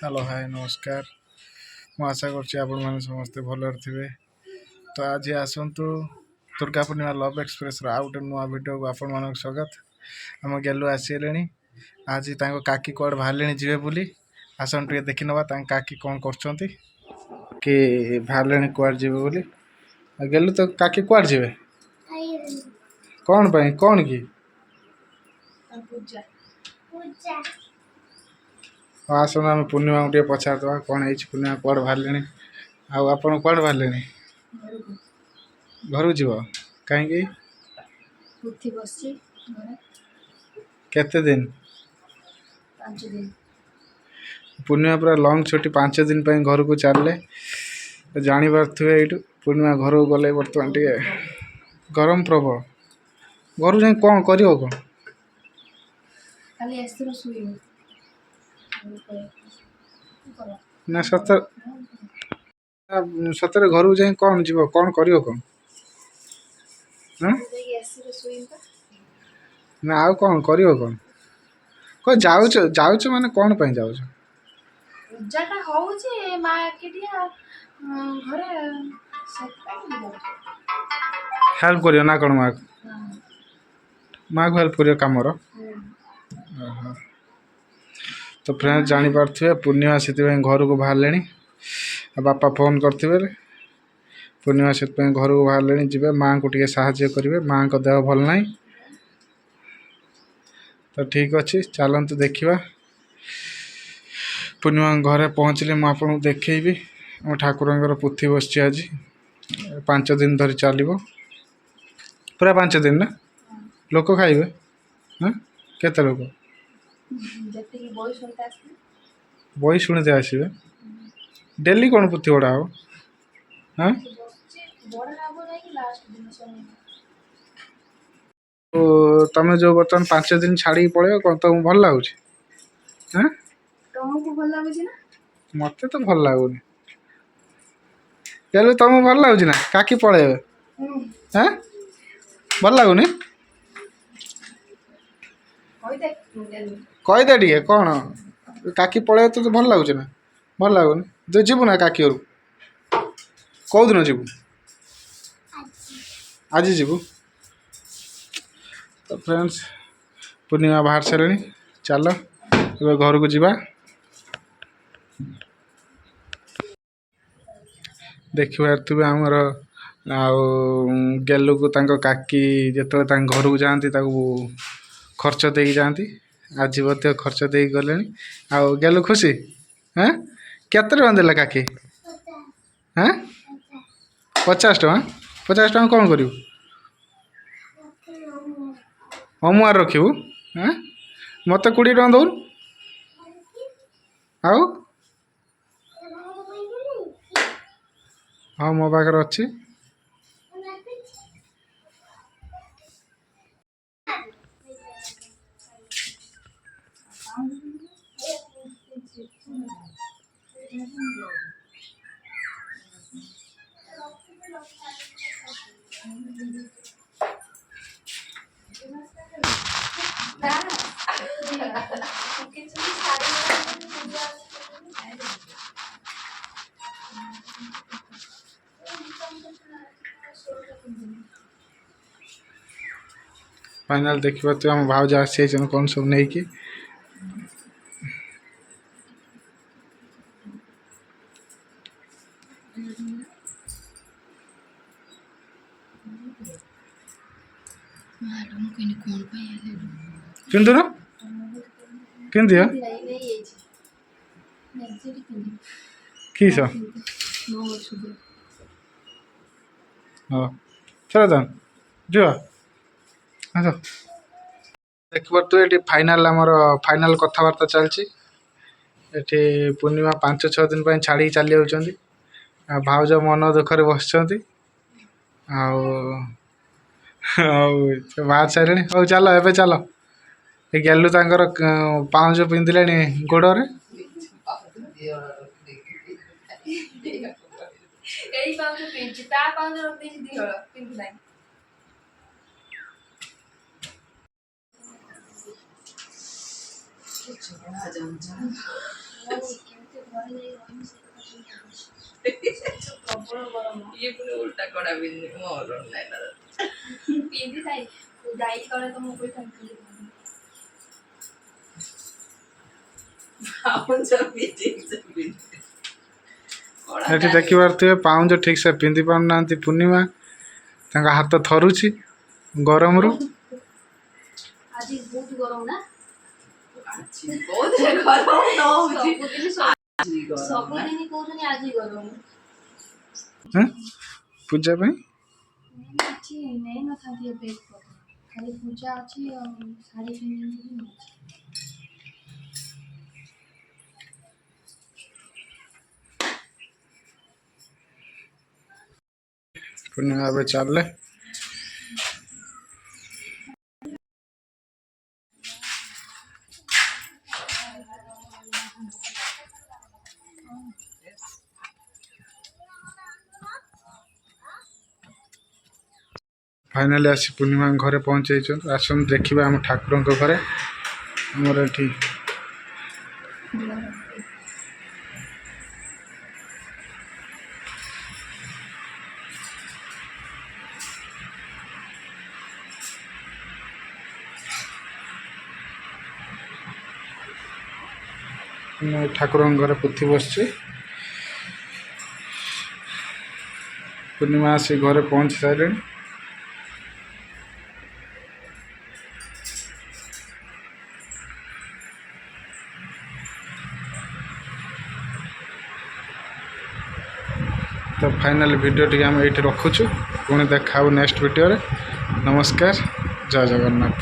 Hello hi नमस्कार। ମୁଁ ଆଶା କରୁଛି ଆପଣମାନେ ସମସ୍ତେ ଭଲରେ ଥିବେ। ତ ଆଜି ଆସନ୍ତୁ ଦୁର୍ଗା ପୂର୍ଣ୍ଣିମା ଲଭ୍ ଏକ୍ସପ୍ରେସ୍ର ଆଉ ଗୋଟେ ନୂଆ ଭିଡ଼ିଓକୁ ଆପଣମାନଙ୍କୁ ସ୍ୱାଗତ। ଆମ ଗେଲୁ ଆସିଗଲେଣି। ଆଜି ତାଙ୍କ କାକି କୁଆଡ଼େ ବାହାରିଲେଣି ଯିବେ ବୋଲି। ଆସନ୍ତୁ ଟିକେ ଦେଖିନେବା ତାଙ୍କ କାକି କ'ଣ କରୁଛନ୍ତି କି ବାହାରିଲେଣି କୁଆଡ଼େ ଯିବେ ବୋଲି। ଆଉ ଗେଲୁ ତ କାକି କୁଆଡ଼େ ଯିବେ କ'ଣ ପାଇଁ କ'ଣ କି? ହଁ ଆସନ୍ତୁ ଆମେ ପୂର୍ଣ୍ଣିମାକୁ ଟିକେ ପଚାରିଦେବା କ'ଣ ହେଇଛି, ପୂର୍ଣ୍ଣିମା କୁଆଡ଼େ ବାହାରିଲେଣି। ଆଉ ଆପଣ କୁଆଡ଼େ ବାହାରିଲେଣି? ଘରକୁ ଯିବ କାହିଁକି? କେତେ ଦିନ? 5 दिन। ପୂର୍ଣ୍ଣିମା ପୁରା ଲଙ୍ଗ୍ ଛୁଟି 5 ଦିନ ପାଇଁ ଘରକୁ ଚାଲିଲେ। ଜାଣିପାରୁଥିବେ ଏଇଠୁ ପୂର୍ଣ୍ଣିମା ଘରକୁ ଗଲେ ବର୍ତ୍ତମାନ ଟିକେ ଗରମ ପ୍ରବଳ। ଘରୁ ଯାଇ କ'ଣ କରିବ କ'ଣ? खाली ऐसे तो सुई हो। ନା ସତରେ ଘରକୁ ଯାଇ କ'ଣ ଯିବ, କ'ଣ କରିବ କ'ଣ? ନା ଆଉ କ'ଣ କରିବ କ'ଣ? କ'ଣ ଯାଉଛ ମାନେ କ'ଣ ପାଇଁ ଯାଉଛ? ପୂଜାଟା ହଉଛି ମା ଏକିଟିଆ ଘରେ ହେଲ୍ପ କରିବ ନା କ'ଣ ମାଆକୁ? ମାଆକୁ ହେଲ୍ପ କରିବ କାମର। ଓହୋ। ତ ଫ୍ରେଣ୍ଡ ଜାଣିପାରୁଥିବେ ପୂର୍ଣ୍ଣିମା ସେଥିପାଇଁ ଘରକୁ ବାହାରିଲେଣି। ଆଉ ବାପା ଫୋନ୍ କରିଥିବେ, ପୂର୍ଣ୍ଣିମା ସେଥିପାଇଁ ଘରକୁ ବାହାରିଲେଣି ଯିବେ ମାଆଙ୍କୁ ଟିକେ ସାହାଯ୍ୟ କରିବେ। ମାଆଙ୍କ ଦେହ ଭଲ ନାହିଁ। ତ ଠିକ୍ ଅଛି ଚାଲନ୍ତୁ ଦେଖିବା। ପୂର୍ଣ୍ଣିମା ଘରେ ପହଞ୍ଚିଲେ ମୁଁ ଆପଣଙ୍କୁ ଦେଖେଇବି। ଆମ ଠାକୁରଙ୍କର ପୋଥି ବସିଛି ଆଜି 5 ଦିନ ଧରି ଚାଲିବ। ପୁରା 5 ଦିନ ନା? ଲୋକ ଖାଇବେ? ହଁ କେତେ ଲୋକ? ବହି ଶୁଣିତେ ଆସିବେ। ଡେଲି କ'ଣ ପୋଥି ପଢ଼ା ହବ? ହଁ ତମେ ଯେଉଁ ବର୍ତ୍ତମାନ 5 ଦିନ ଛାଡ଼ିକି ପଳେଇବ କ'ଣ ତମକୁ ଭଲ ଲାଗୁଛି? ହଁ ତମକୁ ଭଲ ଲାଗୁଛି ନା? ମୋତେ ତ ଭଲ ଲାଗୁନି। ହେଲେ ତମକୁ ଭଲ ଲାଗୁଛି ନା କାକି ପଳେଇବେ? ହଁ ଭଲ ଲାଗୁନି? କହିଦେ ଟିକେ କ'ଣ କାକି ପଳେଇବେ ତତେ ଭଲ ଲାଗୁଛି ନା? ଭଲ ଲାଗୁନି? ତୁ ଯିବୁ ନା କାକି ଘରକୁ? କେଉଁଦିନ ଯିବୁ? ଆଜି ଯିବୁ? ତ ଫ୍ରେଣ୍ଡସ୍ ପୂର୍ଣ୍ଣିମା ବାହାରି ସାରିଲେଣି। ଚାଲ ଏବେ ଘରକୁ ଯିବା। ଦେଖିପାରୁଥିବେ ଆମର ଆଉ ଗେଲୁକୁ ତାଙ୍କ କାକି ଯେତେବେଳେ ତାଙ୍କ ଘରକୁ ଯାଆନ୍ତି ତାକୁ ଖର୍ଚ୍ଚ ଦେଇକି ଯାଆନ୍ତି। ଆଜି ମଧ୍ୟ ଖର୍ଚ୍ଚ ଦେଇକି ଗଲେଣି। ଆଉ ଗେଲୁ ଖୁସି? ହଁ କେତେ ଟଙ୍କା ଦେଲା କାକି? ହଁ 50 ଟଙ୍କା। 50 ଟଙ୍କା କ'ଣ କରିବୁ? ଅମୁଆର ରଖିବୁ? ହଁ ମୋତେ 20 ଟଙ୍କା ଦେଉନୁ। ଆଉ ହଁ ମୋ ପାଖରେ ଅଛି। ଫାଇନାଲ୍ ଦେଖିପାରୁଥିବେ ଆମ ଭାଉଜ ଆସିଯାଇଛନ୍ତି କ'ଣ ସବୁ ନେଇକି। ପିନ୍ଧୁନ ପିନ୍ଧିବ କିସ? ହଁ ଚାଲ ତ ଯିବା। ଆସ ଦେଖିପାରୁଥିବେ ଏଠି ଫାଇନାଲ୍ ଆମର ଫାଇନାଲ୍ କଥାବାର୍ତ୍ତା ଚାଲିଛି। ଏଠି ପୂର୍ଣ୍ଣିମା 5-6 ଦିନ ପାଇଁ ଛାଡ଼ିକି ଚାଲି ଯାଉଛନ୍ତି। ଆଉ ଭାଉଜ ମନ ଦୁଃଖରେ ବସିଛନ୍ତି। ଆଉ ବାହାରି ସାରିଲେଣି। ହଉ ଚାଲ ଏବେ ଚାଲ। ଏ ଗେଲୁ ତାଙ୍କର ପାଉଁଜ ପିନ୍ଧିଲେଣି ଗୋଡ଼ରେ। ये पूरे उल्टा कड़ा बिंदी मोर नहीं ना ପିନ୍ଧି ଥାଇ ଯାଇ କରେ ତ ମୁଁ କହିଥାନ୍ତି अपन सब भी ठीक से बिंदी ଏଠି ଦେଖିପାରୁଥିବେ ପାଉଁଜ ଠିକ୍ ସେ ପିନ୍ଧି ପାରୁନାହାନ୍ତି ପୂର୍ଣ୍ଣିମା ତାଙ୍କ ହାତ ଥରୁଛି ଗରମରୁ ଆଜି ବହୁତ ଗରମ ନା अच्छी बहुत गरम न होची ସବୁଦିନ କହୁଛନ୍ତି ଆଜି ଗରମ ହଁ ପୂଜା ପାଇଁ କିଛି ନେଇନଥାନ୍ତି ଏବେ ଖାଲି ପୂଜା ଅଛି ଆଉ ଶାଢ଼ୀ ପିନ୍ଧିକି ପୂର୍ଣ୍ଣିମା ଏବେ ଚାଲିଲେ फाइनाली आसी पूर्णिमा घरे पहुँचे आसन देखा आम ठाकुर घरे आमर एटी ठाकुर घरे पुथी बस पूर्णिमा आसी घरे पहुँची सारे तो फाइनल वीडियो टी आम ये रखुचु पुणी देखा नेक्स्ट वीडियो रे नमस्कार जय जगन्नाथ।